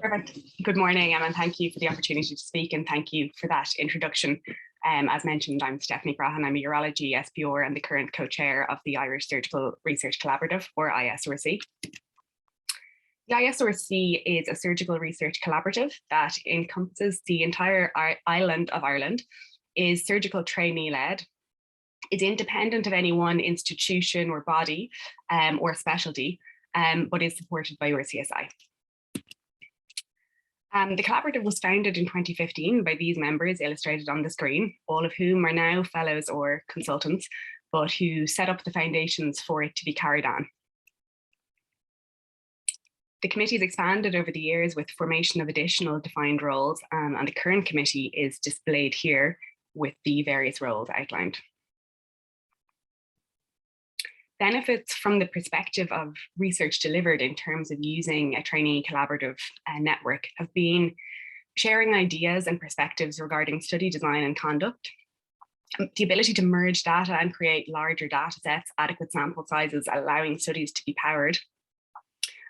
Perfect. Good morning, and thank you for the opportunity to speak, and thank you for that introduction. As mentioned, I'm Stefanie Croghan. I'm a urology SPR and the current co-chair of the Irish Surgical Research Collaborative, or Isrc. The Isrc is a surgical research collaborative that encompasses the entire island of Ireland, is surgical trainee-led, is independent of any one institution or body or specialty, but is supported by URCSI. The collaborative was founded in 2015 by these members illustrated on the screen, all of whom are now fellows or consultants, but who set up the foundations for it to be carried on. The committee has expanded over the years with formation of additional defined roles, and the current committee is displayed here with the various roles outlined. Benefits from the perspective of research delivered in terms of using a trainee collaborative network have been sharing ideas and perspectives regarding study design and conduct, the ability to merge data and create larger data sets, adequate sample sizes, allowing studies to be powered,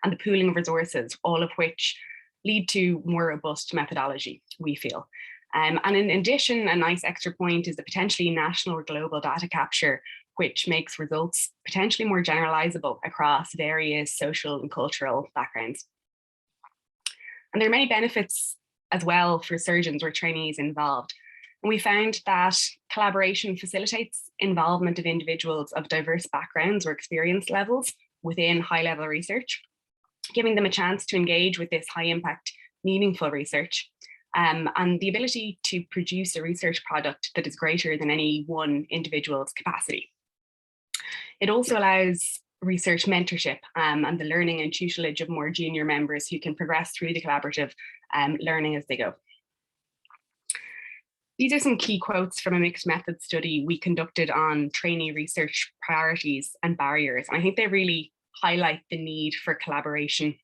and the pooling of resources, all of which lead to more robust methodology, we feel. And in addition, a nice extra point is the potentially national or global data capture, which makes results potentially more generalizable across various social and cultural backgrounds. And there are many benefits as well for surgeons or trainees involved. And we found that collaboration facilitates involvement of individuals of diverse backgrounds or experience levels within high-level research, giving them a chance to engage with this high-impact, meaningful research, and the ability to produce a research product that is greater than any one individual's capacity. It also allows research mentorship and the learning and tutelage of more junior members who can progress through the collaborative, learning as they go. These are some key quotes from a mixed method study we conducted on trainee research priorities and barriers. And I think they really highlight the need for collaboration.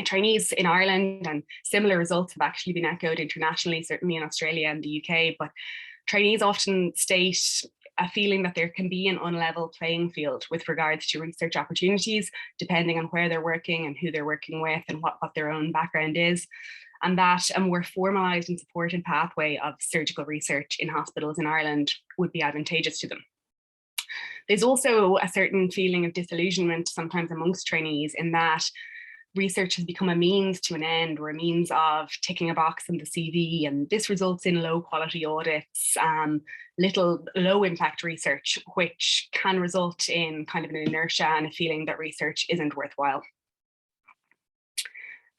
Trainees in Ireland, and similar results have actually been echoed internationally, certainly in Australia and the UK, but trainees often state a feeling that there can be an unlevel playing field with regards to research opportunities, depending on where they're working and who they're working with and what their own background is, and that a more formalised and supported pathway of surgical research in hospitals in Ireland would be advantageous to them. There's also a certain feeling of disillusionment sometimes amongst trainees in that research has become a means to an end, or a means of ticking a box in the CV, and this results in low quality audits, low impact research, which can result in kind of an inertia and a feeling that research isn't worthwhile.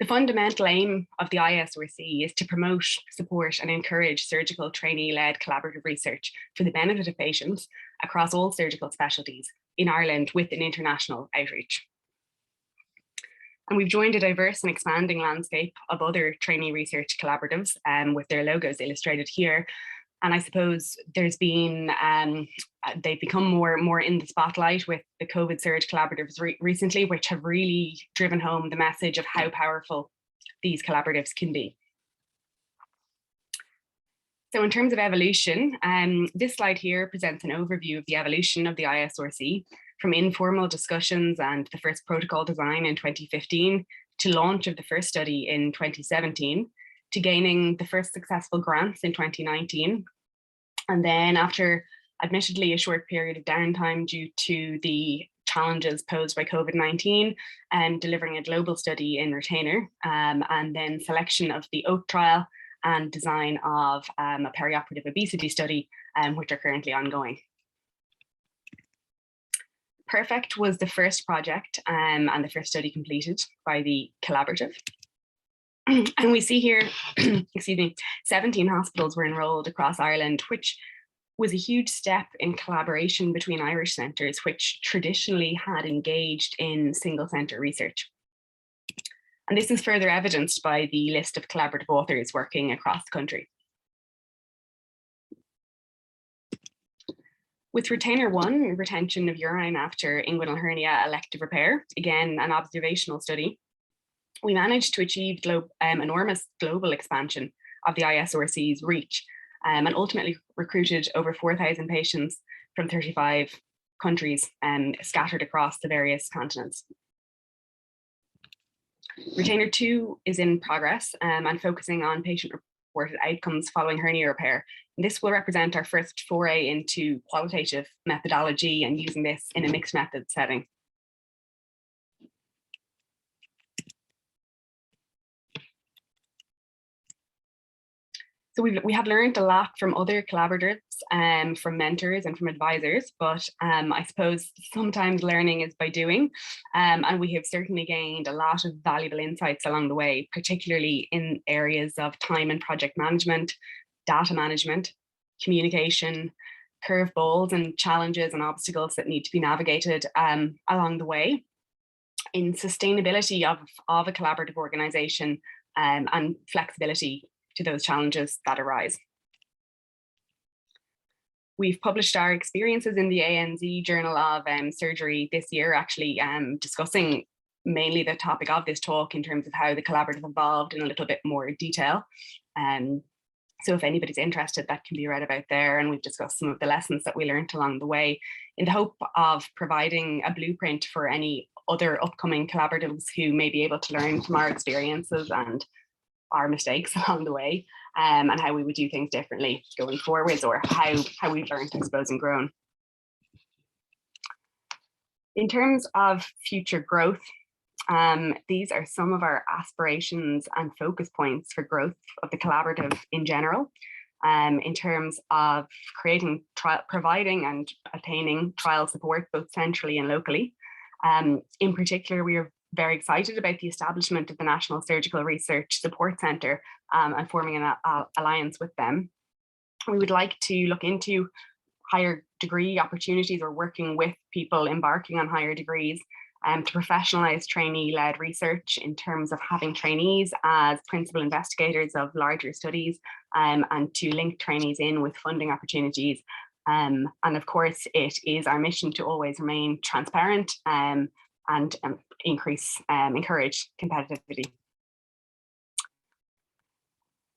The fundamental aim of the Isrc is to promote, support and encourage surgical trainee-led collaborative research for the benefit of patients across all surgical specialties in Ireland with an international outreach. And we've joined a diverse and expanding landscape of other trainee research collaboratives with their logos illustrated here. And I suppose there's been, they've become more in the spotlight with the COVID surge collaboratives recently, which have really driven home the message of how powerful these collaboratives can be. So in terms of evolution, this slide here presents an overview of the evolution of the Isrc from informal discussions and the first protocol design in 2015 to launch of the first study in 2017 to gaining the first successful grants in 2019. And then after admittedly a short period of downtime due to the challenges posed by COVID-19 and delivering a global study in retainer, and then selection of the OAK trial and design of a perioperative obesity study, which are currently ongoing. Perfect was the first project and the first study completed by the collaborative. And we see here, excuse me, 17 hospitals were enrolled across Ireland, which was a huge step in collaboration between Irish centres, which traditionally had engaged in single centre research. And this is further evidenced by the list of collaborative authors working across the country. With retainer 1, retention of urine after inguinal hernia elective repair, again, an observational study, we managed to achieve enormous global expansion of the Isrc's reach and ultimately recruited over 4,000 patients from 35 countries scattered across the various continents. Retainer 2 is in progress and focusing on patient-reported outcomes following hernia repair. And this will represent our first foray into qualitative methodology and using this in a mixed method setting. So we have learned a lot from other collaborators, from mentors and from advisors, but I suppose sometimes learning is by doing. And we have certainly gained a lot of valuable insights along the way, particularly in areas of time and project management, data management, communication, curveballs and challenges and obstacles that need to be navigated along the way, in sustainability of a collaborative organization and flexibility to those challenges that arise. We've published our experiences in the ANZ Journal of Surgery this year, actually discussing mainly the topic of this talk in terms of how the collaborative evolved in a little bit more detail. So if anybody's interested, that can be read about there. And we've discussed some of the lessons that we learned along the way in the hope of providing a blueprint for any other upcoming collaboratives who may be able to learn from our experiences and our mistakes along the way, and how we would do things differently going forwards, or how we've learned, I suppose, and grown. In terms of future growth, these are some of our aspirations and focus points for growth of the collaborative in general, in terms of providing and attaining trial support both centrally and locally. In particular, we are very excited about the establishment of the National Surgical Research Support Centre and forming an alliance with them. We would like to look into higher degree opportunities or working with people embarking on higher degrees to professionalise trainee-led research in terms of having trainees as principal investigators of larger studies and to link trainees in with funding opportunities. And of course, it is our mission to always remain transparent and encourage competitivity.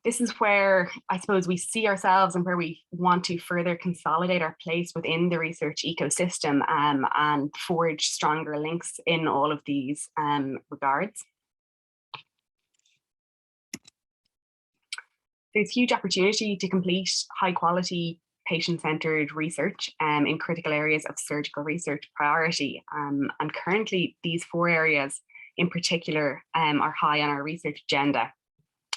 This is where I suppose we see ourselves and where we want to further consolidate our place within the research ecosystem and forge stronger links in all of these regards. There's huge opportunity to complete high quality patient-centered research in critical areas of surgical research priority. And currently these 4 areas in particular are high on our research agenda: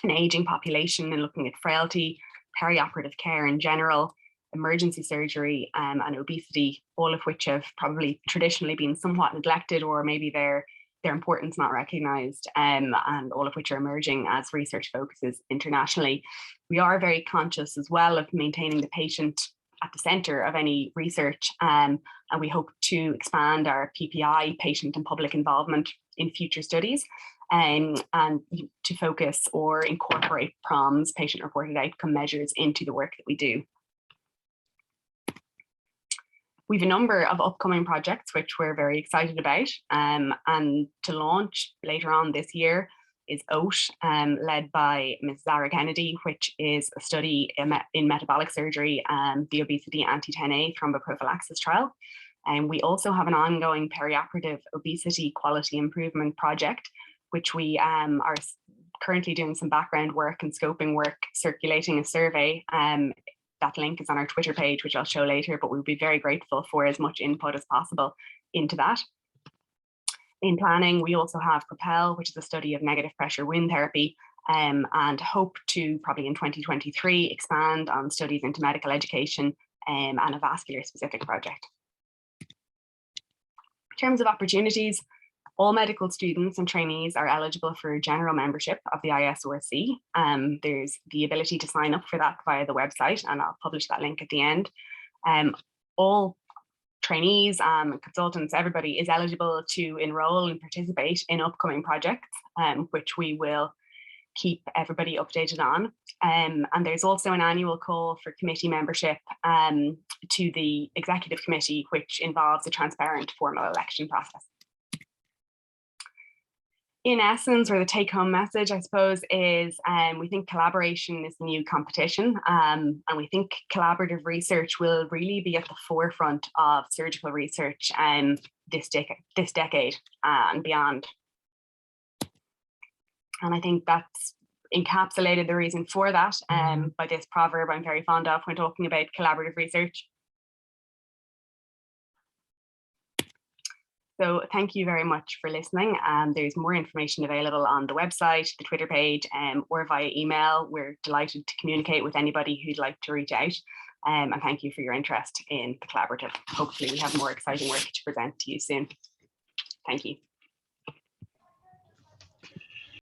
an aging population and looking at frailty, perioperative care in general, emergency surgery and obesity, all of which have probably traditionally been somewhat neglected, or maybe their importance not recognized, and all of which are emerging as research focuses internationally. We are very conscious as well of maintaining the patient at the center of any research, and we hope to expand our PPI, patient and public involvement, in future studies, and to focus or incorporate PROMs, patient-reported outcome measures, into the work that we do. We have a number of upcoming projects which we're very excited about, and to launch later on this year is OAT, led by Ms. Zara Kennedy, which is a study in metabolic surgery and the obesity anti-10A thromboprophylaxis trial. And we also have an ongoing perioperative obesity quality improvement project, which we are currently doing some background work and scoping work, circulating a survey. That link is on our Twitter page, which I'll show later, but we'll be very grateful for as much input as possible into that. In planning, we also have PROPEL, which is a study of negative pressure wound therapy, and hope to probably in 2023 expand on studies into medical education and a vascular specific project. In terms of opportunities, all medical students and trainees are eligible for general membership of the Isrc. There's the ability to sign up for that via the website, and I'll publish that link at the end. All trainees, consultants, everybody is eligible to enroll and participate in upcoming projects, which we will keep everybody updated on. And there's also an annual call for committee membership to the executive committee, which involves a transparent formal election process. In essence, or the take-home message, I suppose, is we think collaboration is the new competition, and we think collaborative research will really be at the forefront of surgical research this decade and beyond. And I think that's encapsulated the reason for that by this proverb I'm very fond of when talking about collaborative research. So thank you very much for listening. There's more information available on the website, the Twitter page, or via email. We're delighted to communicate with anybody who'd like to reach out. And thank you for your interest in the collaborative. Hopefully we have more exciting work to present to you soon. Thank you.